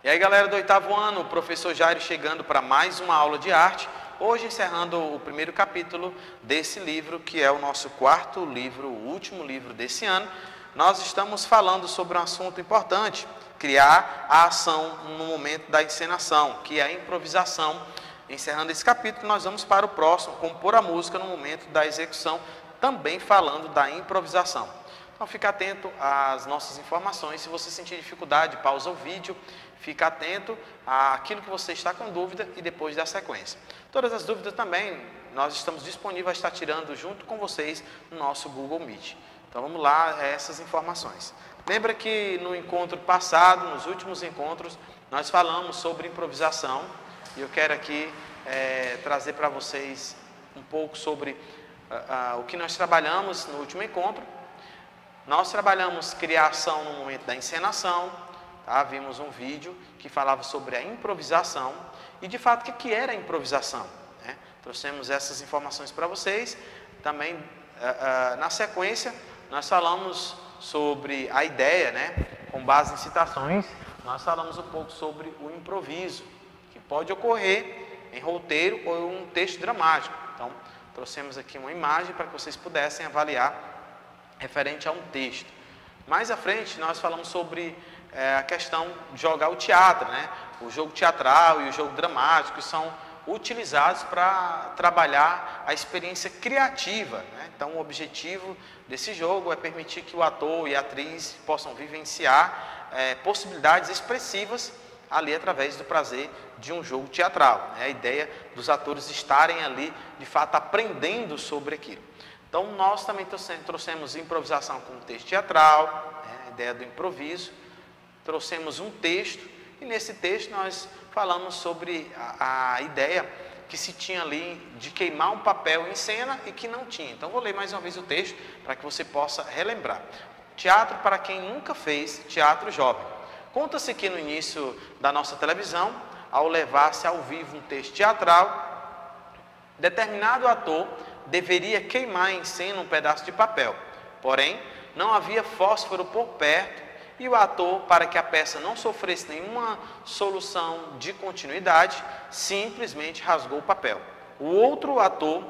E aí, galera do 8º ano, o professor Jairo chegando para mais uma aula de arte, hoje encerrando o primeiro capítulo desse livro, que é o nosso quarto livro, o último livro desse ano. Nós estamos falando sobre um assunto importante, criar a ação no momento da encenação, que é a improvisação. Encerrando esse capítulo, nós vamos para o próximo, compor a música no momento da execução, também falando da improvisação. Então, fique atento às nossas informações. Se você sentir dificuldade, pausa o vídeo, fique atento àquilo que você está com dúvida e depois da sequência. Todas as dúvidas também, nós estamos disponíveis a estar tirando junto com vocês no nosso Google Meet. Então, vamos lá, essas informações. Lembra que no encontro passado, nos últimos encontros, nós falamos sobre improvisação. E eu quero aqui trazer para vocês um pouco sobre o que nós trabalhamos no último encontro. Nós trabalhamos criação no momento da encenação, tá? Vimos um vídeo que falava sobre a improvisação e de fato o que era a improvisação, né? Trouxemos essas informações para vocês. Também na sequência nós falamos sobre a ideia, né? Com base em citações, nós falamos um pouco sobre o improviso, que pode ocorrer em roteiro ou em um texto dramático. Então, trouxemos aqui uma imagem para que vocês pudessem avaliar referente a um texto. Mais à frente, nós falamos sobre a questão de jogar o teatro, né? O jogo teatral e o jogo dramático são utilizados para trabalhar a experiência criativa, né? Então, o objetivo desse jogo é permitir que o ator e a atriz possam vivenciar possibilidades expressivas ali através do prazer de um jogo teatral, né? A ideia dos atores estarem ali, de fato, aprendendo sobre aquilo. Então, nós também trouxemos improvisação com texto teatral, né? A ideia do improviso. Trouxemos um texto, e nesse texto nós falamos sobre a ideia que se tinha ali de queimar um papel em cena e que não tinha. Então, vou ler mais uma vez o texto para que você possa relembrar. Teatro para quem nunca fez teatro jovem. Conta-se que no início da nossa televisão, ao levar-se ao vivo um texto teatral, determinado ator deveria queimar em cena um pedaço de papel. Porém, não havia fósforo por perto e o ator, para que a peça não sofresse nenhuma solução de continuidade, simplesmente rasgou o papel. O outro ator,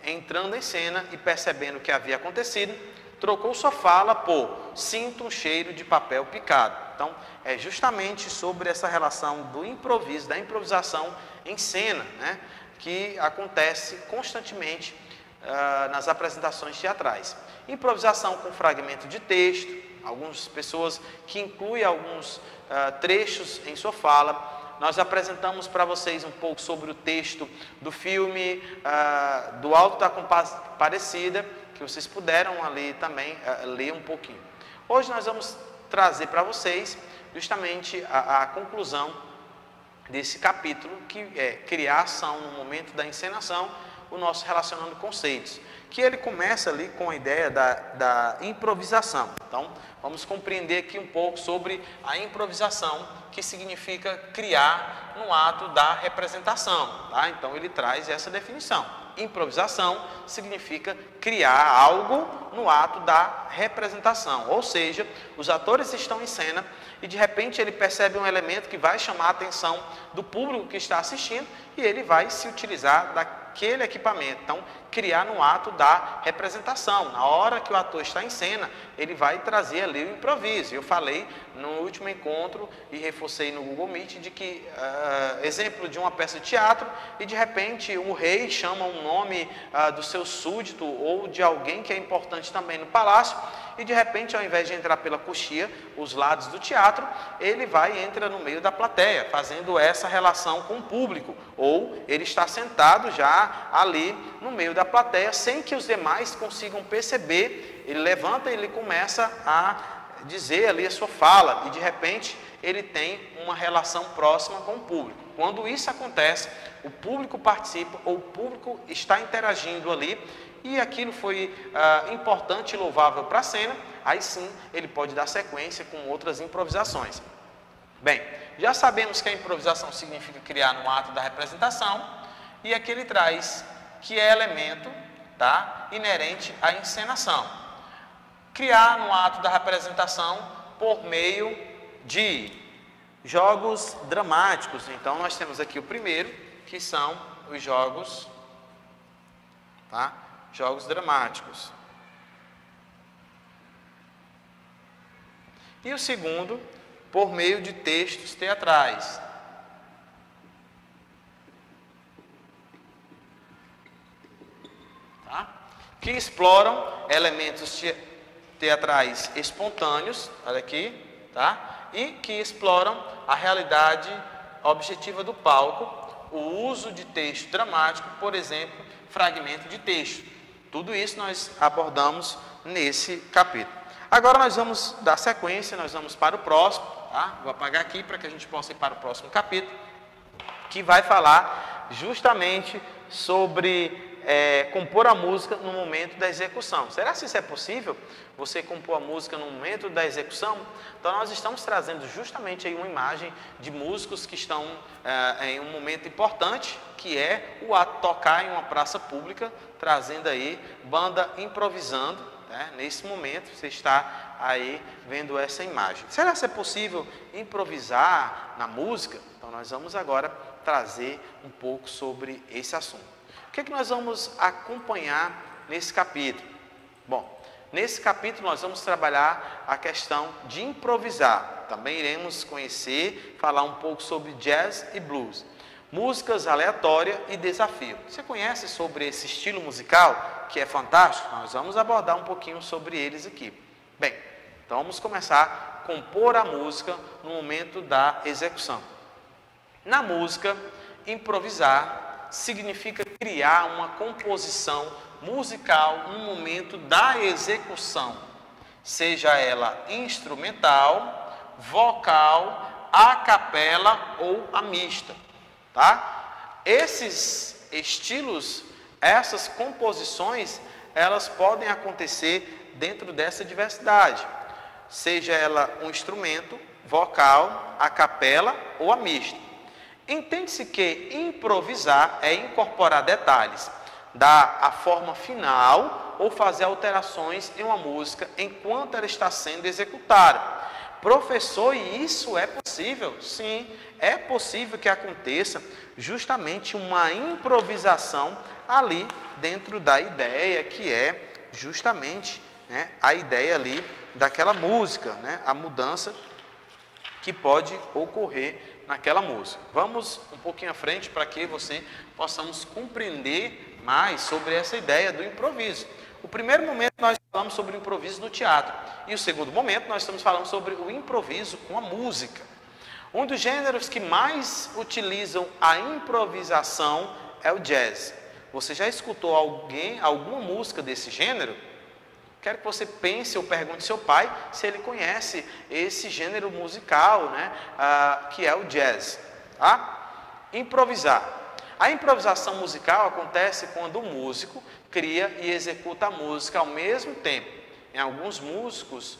entrando em cena e percebendo o que havia acontecido, trocou sua fala por "sinto um cheiro de papel picado". Então, é justamente sobre essa relação do improviso, da improvisação em cena, né, que acontece constantemente nas apresentações teatrais. Improvisação com fragmento de texto, algumas pessoas que incluem alguns trechos em sua fala. Nós apresentamos para vocês um pouco sobre o texto do filme do Alto da Compadecida, que vocês puderam ali também ler um pouquinho. Hoje nós vamos trazer para vocês justamente a conclusão desse capítulo, que é criar ação no momento da encenação, o nosso relacionando conceitos, que ele começa ali com a ideia da improvisação. Então, vamos compreender aqui um pouco sobre a improvisação, que significa criar no ato da representação, tá? Então, ele traz essa definição. Improvisação significa criar algo no ato da representação, ou seja, os atores estão em cena e de repente ele percebe um elemento que vai chamar a atenção do público que está assistindo e ele vai se utilizar daquele equipamento. Então, criar no ato da representação. Na hora que o ator está em cena, ele vai trazer ali o improviso. Eu falei no último encontro e reforcei no Google Meet de que, exemplo de uma peça de teatro, e de repente o rei chama um nome do seu súdito ou de alguém que é importante também no palácio, e de repente, ao invés de entrar pela coxia, os lados do teatro, ele vai e entra no meio da plateia, fazendo essa relação com o público, ou ele está sentado já ali no meio da plateia, sem que os demais consigam perceber. Ele levanta e ele começa a dizer ali a sua fala, e de repente ele tem uma relação próxima com o público. Quando isso acontece, o público participa, ou o público está interagindo ali, e aquilo foi importante e louvável para a cena, aí sim ele pode dar sequência com outras improvisações. Bem, já sabemos que a improvisação significa criar no ato da representação, e aqui ele traz que é elemento, tá, inerente à encenação. Criar no ato da representação por meio de jogos dramáticos. Então, nós temos aqui o primeiro, que são os jogos, tá? Jogos dramáticos. E o segundo, por meio de textos teatrais. Tá? Que exploram elementos teatrais espontâneos, olha aqui, tá? E que exploram a realidade objetiva do palco, o uso de texto dramático, por exemplo, fragmento de texto. Tudo isso nós abordamos nesse capítulo. Agora nós vamos dar sequência, nós vamos para o próximo, tá? Vou apagar aqui para que a gente possa ir para o próximo capítulo, que vai falar justamente sobre compor a música no momento da execução. Será que isso é possível? Você compor a música no momento da execução? Então nós estamos trazendo justamente aí uma imagem de músicos que estão em um momento importante, que é o ato de tocar em uma praça pública, trazendo aí banda improvisando, né? Nesse momento você está aí vendo essa imagem. Será que é possível improvisar na música? Então nós vamos agora trazer um pouco sobre esse assunto. O que é que nós vamos acompanhar nesse capítulo? Bom, nesse capítulo nós vamos trabalhar a questão de improvisar. Também iremos conhecer, falar um pouco sobre jazz e blues. Músicas aleatória e desafio. Você conhece sobre esse estilo musical, que é fantástico? Nós vamos abordar um pouquinho sobre eles aqui. Bem, então vamos começar a compor a música no momento da execução. Na música, improvisar significa criar uma composição musical no momento da execução, seja ela instrumental, vocal, a capela ou a mista, tá? Esses estilos, essas composições, elas podem acontecer dentro dessa diversidade, seja ela um instrumento, vocal, a capela ou a mista. Entende-se que improvisar é incorporar detalhes, dar a forma final ou fazer alterações em uma música enquanto ela está sendo executada. Professor, e isso é possível? Sim, é possível que aconteça justamente uma improvisação ali dentro da ideia, que é justamente, né, a ideia ali daquela música, né, a mudança que pode ocorrer naquela música. Vamos um pouquinho à frente para que possamos compreender mais sobre essa ideia do improviso. O primeiro momento nós falamos sobre o improviso no teatro e o segundo momento nós estamos falando sobre o improviso com a música. Um dos gêneros que mais utilizam a improvisação é o jazz. Você já escutou alguma música desse gênero? Quero que você pense ou pergunte ao seu pai se ele conhece esse gênero musical, né, que é o jazz. Tá? Improvisar. A improvisação musical acontece quando o músico cria e executa a música ao mesmo tempo. Em alguns músicos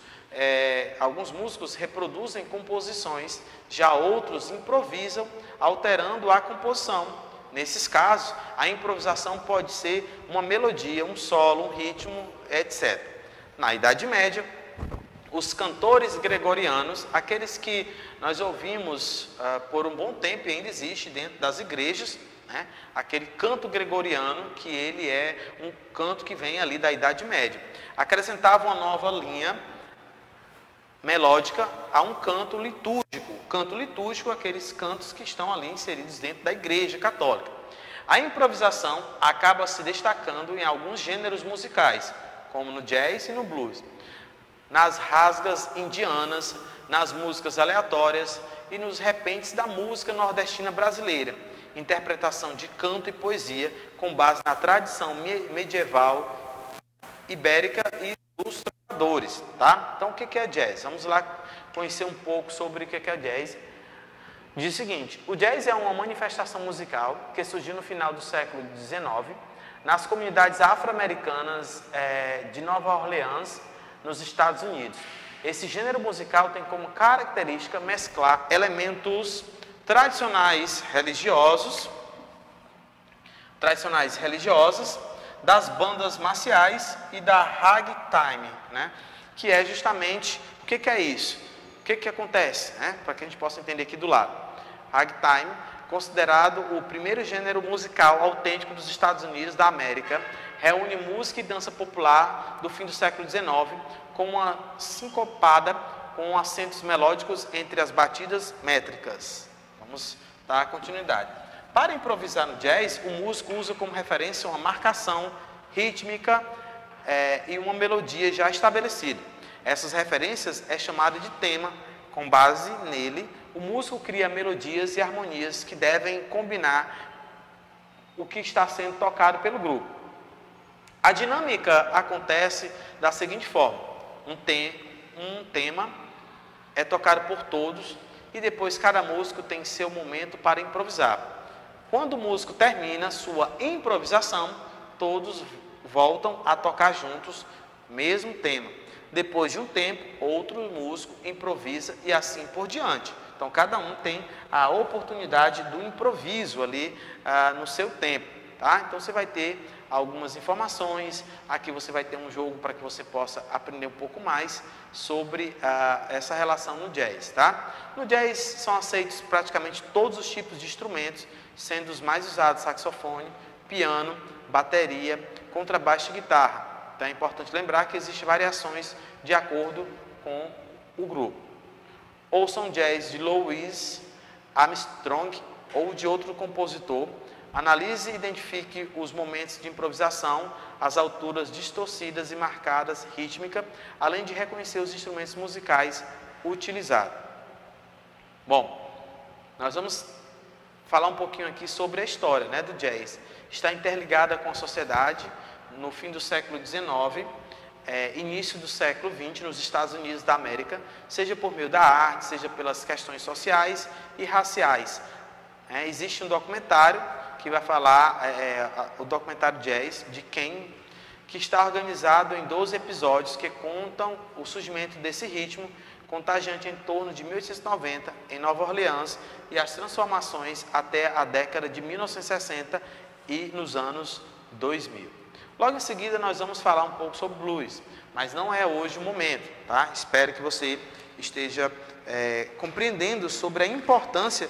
reproduzem composições, já outros improvisam, alterando a composição. Nesses casos, a improvisação pode ser uma melodia, um solo, um ritmo, etc. Na Idade Média, os cantores gregorianos, aqueles que nós ouvimos por um bom tempo e ainda existe dentro das igrejas, né? Aquele canto gregoriano, que ele é um canto que vem ali da Idade Média, acrescentava uma nova linha melódica a um canto litúrgico. O canto litúrgico, aqueles cantos que estão ali inseridos dentro da Igreja Católica. A improvisação acaba se destacando em alguns gêneros musicais, como no jazz e no blues, nas rasgas indianas, nas músicas aleatórias e nos repentes da música nordestina brasileira, interpretação de canto e poesia com base na tradição medieval ibérica e dos trovadores, tá? Então, o que é jazz? Vamos lá conhecer um pouco sobre o que é jazz. Diz o seguinte: o jazz é uma manifestação musical que surgiu no final do século XIX nas comunidades afro-americanas de Nova Orleans, nos Estados Unidos. Esse gênero musical tem como característica mesclar elementos tradicionais religiosos, das bandas marciais e da ragtime, né? Que é justamente, o que é isso? que acontece? Para que a gente possa entender aqui do lado. Ragtime, considerado o primeiro gênero musical autêntico dos Estados Unidos da América, reúne música e dança popular do fim do século XIX com uma sincopada com acentos melódicos entre as batidas métricas. Vamos dar continuidade. Para improvisar no jazz, o músico usa como referência uma marcação rítmica e uma melodia já estabelecida. Essas referências é chamada de tema. Com base nele, o músico cria melodias e harmonias que devem combinar o que está sendo tocado pelo grupo. A dinâmica acontece da seguinte forma: um tema é tocado por todos e depois cada músico tem seu momento para improvisar. Quando o músico termina sua improvisação, todos voltam a tocar juntos o mesmo tema. Depois de um tempo, outro músico improvisa e assim por diante. Então, cada um tem a oportunidade do improviso ali no seu tempo. Tá? Então, você vai ter algumas informações. Aqui você vai ter um jogo para que você possa aprender um pouco mais sobre essa relação no jazz. Tá? No jazz são aceitos praticamente todos os tipos de instrumentos, sendo os mais usados saxofone, piano, bateria, contrabaixo e guitarra. Então é importante lembrar que existem variações de acordo com o grupo. Ouçam jazz de Louis Armstrong ou de outro compositor. Analise e identifique os momentos de improvisação, as alturas distorcidas e marcadas rítmica, além de reconhecer os instrumentos musicais utilizados. Bom, nós vamos falar um pouquinho aqui sobre a história do jazz. Está interligada com a sociedade no fim do século XIX, início do século XX, nos Estados Unidos da América, seja por meio da arte, seja pelas questões sociais e raciais. Existe um documentário que vai falar, o documentário Jazz, de Ken, que está organizado em 12 episódios que contam o surgimento desse ritmo contagiante em torno de 1890 em Nova Orleans e as transformações até a década de 1960 e nos anos 2000. Logo em seguida nós vamos falar um pouco sobre blues, mas não é hoje o momento, tá? Espero que você esteja compreendendo sobre a importância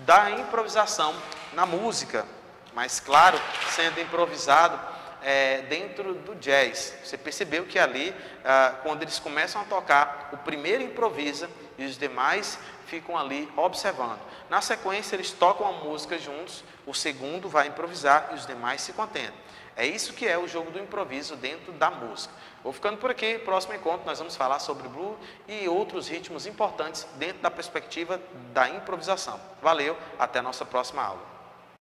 da improvisação na música, mas claro, sendo improvisado dentro do jazz. Você percebeu que ali, quando eles começam a tocar, o primeiro improvisa e os demais ficam ali observando. Na sequência eles tocam a música juntos, o segundo vai improvisar e os demais se contentam. É isso que é o jogo do improviso dentro da música. Vou ficando por aqui. Próximo encontro nós vamos falar sobre blues e outros ritmos importantes dentro da perspectiva da improvisação. Valeu, até a nossa próxima aula.